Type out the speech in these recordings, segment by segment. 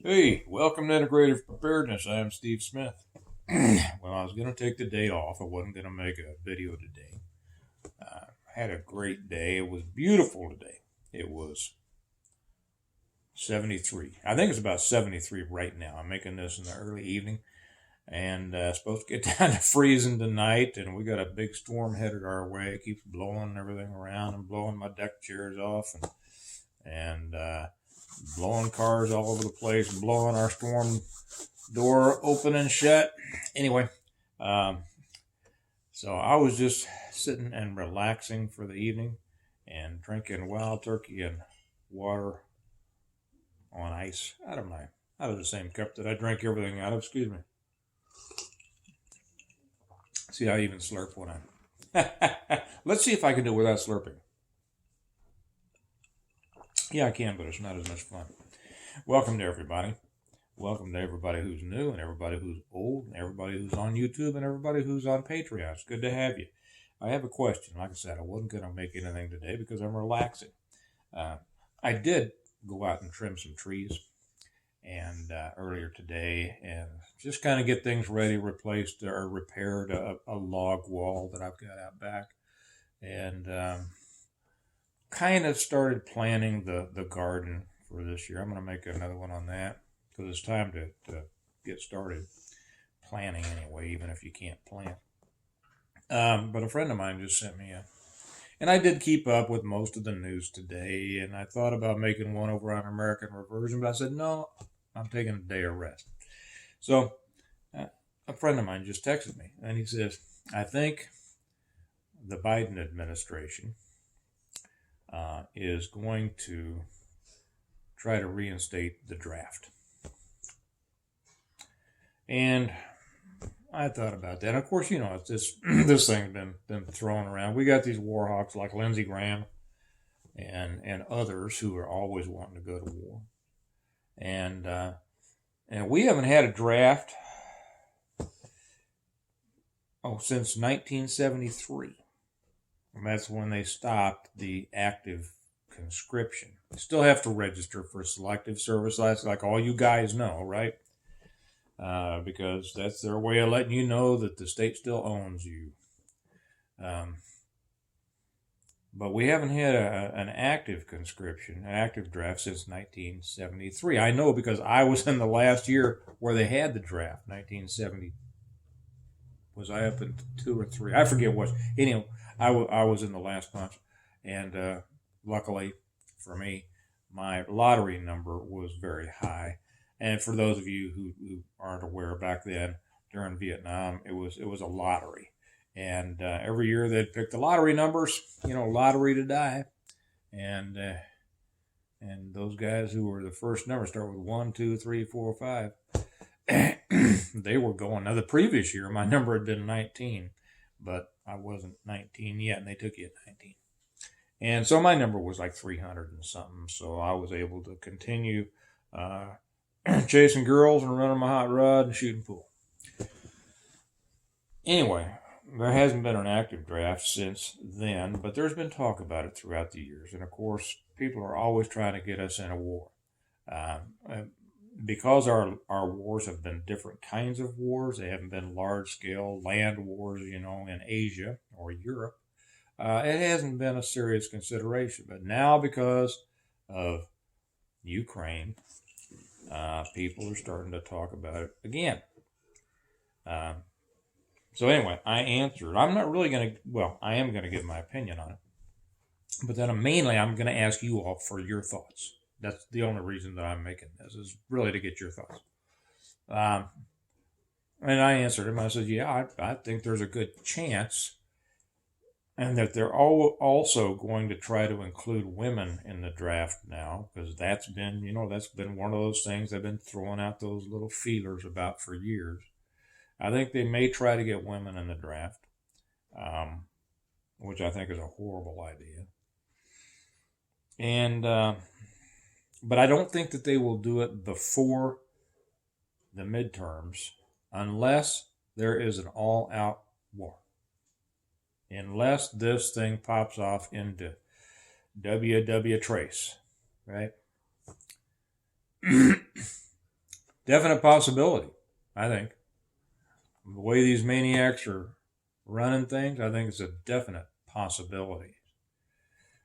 Hey, welcome to Integrative Preparedness. I am Steve Smith. Well, I was going to take the day off. I wasn't going to make a video today. I had a great day. It was beautiful today. It was 73. I think it's about 73 right now. I'm making this in the early evening and supposed to get down to freezing tonight. And we got a big storm headed our way. It keeps blowing everything around and blowing my deck chairs off and blowing cars all over the place, blowing our storm door open and shut. Anyway, um, so I was just sitting and relaxing for the evening and drinking wild turkey and water on ice out of the same cup that I drink everything out of. Excuse me. See, I even slurp when I. Let's see if I can do it without slurping. Yeah, I can, but it's not as much fun. Welcome to everybody. Welcome to everybody who's new and everybody who's old and everybody who's on YouTube and everybody who's on Patreon. It's good to have you. I have a question. Like I said, I wasn't going to make anything today because I'm relaxing. Uh, I did go out and trim some trees and earlier today and just kind of get things ready, replaced or repaired a log wall that I've got out back and kind of started planning the garden for this year. I'm going to make another one on that because it's time to get started planning anyway, even if you can't plant. But a friend of mine just sent me and I did keep up with most of the news today, and I thought about making one over on American Reversion, but I said, no, I'm taking a day of rest. So a friend of mine just texted me, and he says, I think the Biden administration is going to try to reinstate the draft. And I thought about that. And of course, it's this thing's been thrown around. We got these war hawks like Lindsey Graham and others who are always wanting to go to war. And we haven't had a draft since 1973. And that's when they stopped the active conscription. You still have to register for selective service. That's like all you guys know, right? Because that's their way of letting you know that the state still owns you. But we haven't had an active conscription, an active draft since 1973. I know because I was in the last year where they had the draft, 1970. Was I up in 2 or 3? I forget what. Anyway, I was in the last bunch. And luckily for me, my lottery number was very high. And for those of you who aren't aware, back then during Vietnam, it was a lottery, and every year they'd pick the lottery numbers, lottery to die, and those guys who were the first number start with 1, 2, 3, 4, 5. They were going. Now the previous year, my number had been 19, but I wasn't 19 yet, and they took you at 19. And so my number was like 300 and something. So I was able to continue chasing girls and running my hot rod and shooting pool. Anyway, there hasn't been an active draft since then, but there's been talk about it throughout the years. And of course, people are always trying to get us in a war. Uh, because our wars have been different kinds of wars, they haven't been large scale land wars, in Asia or Europe. It hasn't been a serious consideration. But now, because of Ukraine, people are starting to talk about it again. So anyway, I answered. I'm not really going to, well, I am going to give my opinion on it. But then I'm going to ask you all for your thoughts. That's the only reason that I'm making this, is really to get your thoughts. Um, and I answered him. I said, yeah, I think there's a good chance, and that they're also going to try to include women in the draft now, because that's been one of those things they've been throwing out those little feelers about for years. I think they may try to get women in the draft, which I think is a horrible idea. And but I don't think that they will do it before the midterms unless there is an all-out war. Unless this thing pops off into WW Trace, right? Definite possibility, I think. The way these maniacs are running things, I think it's a definite possibility.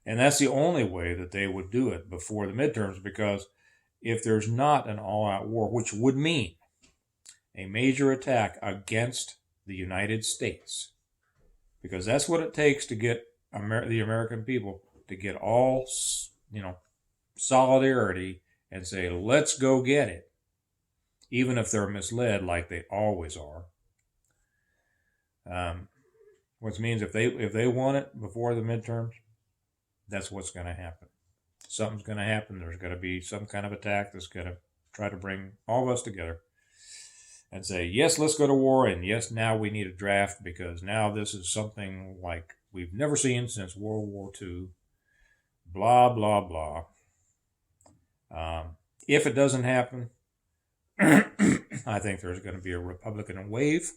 And that's the only way that they would do it before the midterms, because if there's not an all-out war, which would mean a major attack against the United States, because that's what it takes to get the American people to get all, solidarity and say, let's go get it, even if they're misled like they always are. Which means if they want it before the midterms, that's what's going to happen. Something's going to happen. There's going to be some kind of attack that's going to try to bring all of us together and say, yes, let's go to war, and yes, now we need a draft, because now this is something like we've never seen since World War II, blah, blah, blah. If it doesn't happen, I think there's going to be a Republican wave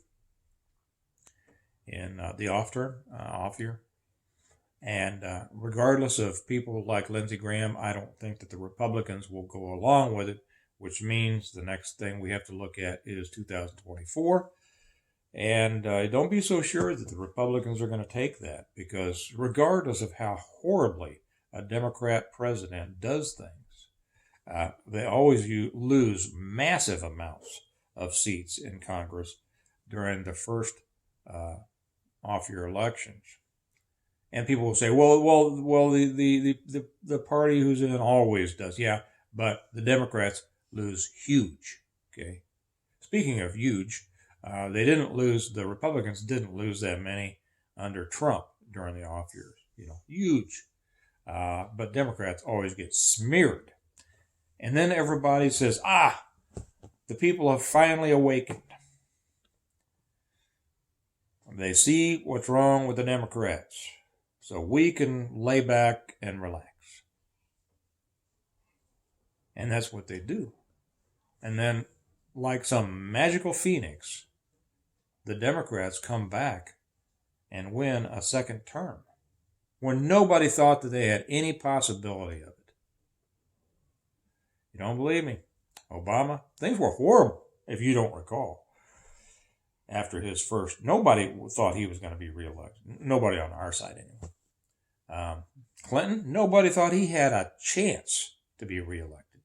in the off year. And regardless of people like Lindsey Graham, I don't think that the Republicans will go along with it, which means the next thing we have to look at is 2024. And don't be so sure that the Republicans are going to take that, because regardless of how horribly a Democrat president does things, they always lose massive amounts of seats in Congress during the first off-year elections. And people will say, well, the party who's in always does. Yeah, but the Democrats lose huge. Okay. Speaking of huge, the Republicans didn't lose that many under Trump during the off years. Huge. But Democrats always get smeared. And then everybody says, the people have finally awakened. They see what's wrong with the Democrats, so we can lay back and relax. And that's what they do. And then, like some magical phoenix, the Democrats come back and win a second term when nobody thought that they had any possibility of it. You don't believe me? Obama, things were horrible, if you don't recall. After his first, nobody thought he was going to be reelected. Nobody on our side, anyway. Clinton, nobody thought he had a chance to be reelected.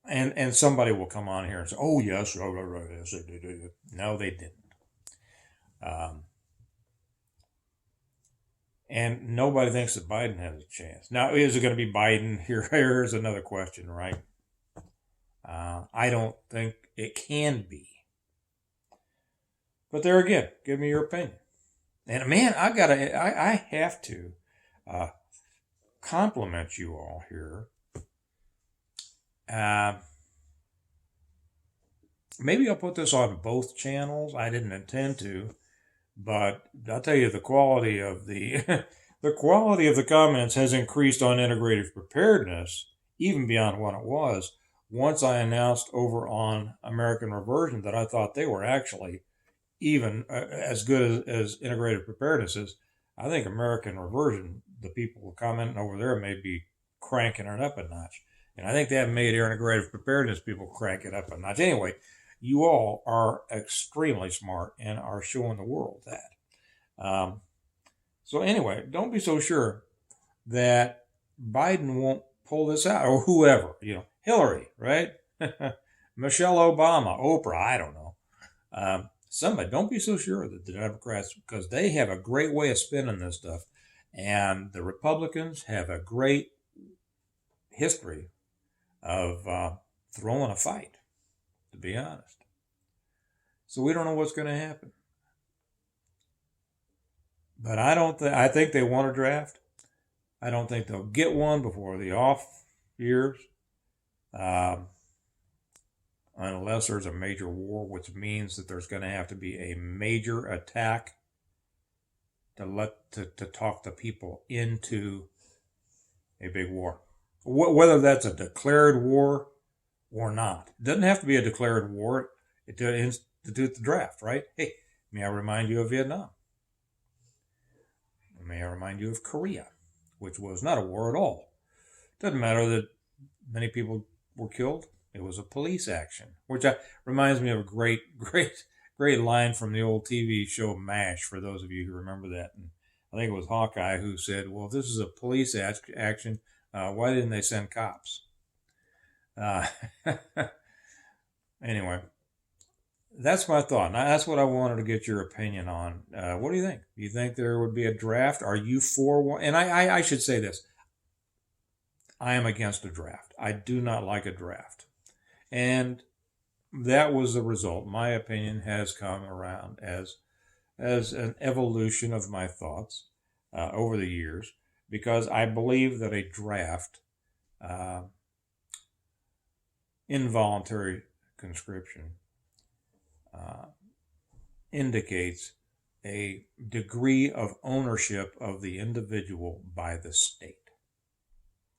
And somebody will come on here and say, oh, yes, yes, they did. No, they didn't. And nobody thinks that Biden has a chance. Now, is it going to be Biden? Here's another question, right? I don't think it can be. But there again, give me your opinion. And man, I have to compliment you all here. Maybe I'll put this on both channels. I didn't intend to, but I'll tell you, the quality of the quality of the comments has increased on integrative preparedness, even beyond what it was, once I announced over on American Reversion that I thought they were actually even as good as integrative preparedness is. I think American Reversion, the people commenting over there, may be cranking it up a notch. And I think that made integrative preparedness people crank it up a notch. Anyway, you all are extremely smart and are showing the world that. So anyway, don't be so sure that Biden won't pull this out, or whoever, Hillary, right? Michelle Obama, Oprah, I don't know. Somebody, don't be so sure that the Democrats, because they have a great way of spinning this stuff, and the Republicans have a great history of throwing a fight, to be honest. So we don't know what's going to happen. But I think they want a draft. I don't think they'll get one before the off years. Unless there's a major war, which means that there's going to have to be a major attack to talk the people into a big war. Whether that's a declared war or not. It doesn't have to be a declared war to institute the draft, right? Hey, may I remind you of Vietnam? May I remind you of Korea, which was not a war at all. Doesn't matter that many people were killed. It was a police action, which reminds me of a great line from the old TV show MASH, for those of you who remember that. And I think it was Hawkeye who said, well, if this is a police action, why didn't they send cops? Anyway, that's my thought. Now, that's what I wanted to get your opinion on. What do you think? Do you think there would be a draft? Are you for one? And I should say this. I am against a draft. I do not like a draft. And that was the result. My opinion has come around as an evolution of my thoughts over the years, because I believe that a draft, involuntary conscription, indicates a degree of ownership of the individual by the state.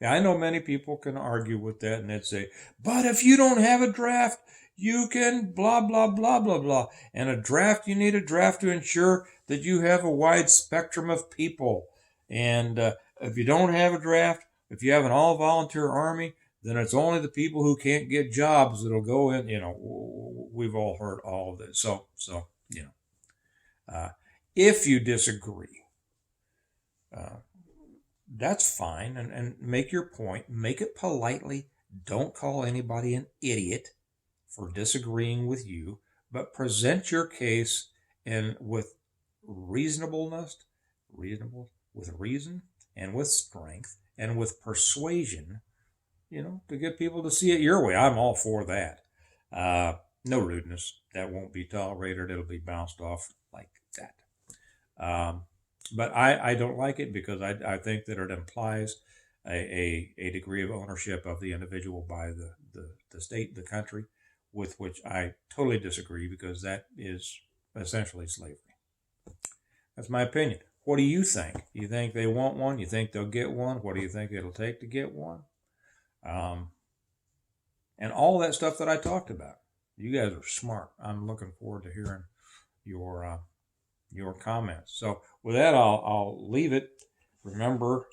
Now, I know many people can argue with that, and they'd say, but if you don't have a draft, you can blah, blah, blah, blah, blah. And a draft, you need a draft to ensure that you have a wide spectrum of people. And if you don't have a draft, if you have an all-volunteer army, then it's only the people who can't get jobs that'll go in. You know, we've all heard all of this. So you know, if you disagree, that's fine, and make your point. Make it politely. Don't call anybody an idiot for disagreeing with you, but present your case with reasonableness, with reason, and with strength, and with persuasion, you know, to get people to see it your way. I'm all for that. No rudeness. That won't be tolerated. It'll be bounced off like that. But I don't like it, because I think that it implies a degree of ownership of the individual by the state, the country, with which I totally disagree, because that is essentially slavery. That's my opinion. What do you think? You think they want one? You think they'll get one? What do you think it'll take to get one? And all that stuff that I talked about. You guys are smart. I'm looking forward to hearing your comments. So with that, I'll leave it. Remember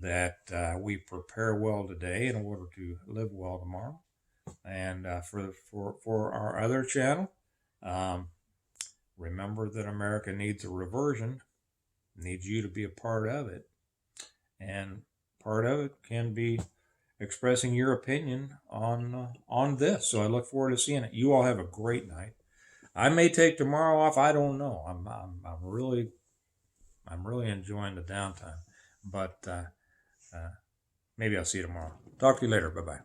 that we prepare well today in order to live well tomorrow. And for our other channel, remember that America needs a reversion, needs you to be a part of it. And part of it can be expressing your opinion on this. So I look forward to seeing it. You all have a great night. I may take tomorrow off. I don't know. I'm really enjoying the downtime, but maybe I'll see you tomorrow. Talk to you later. Bye bye.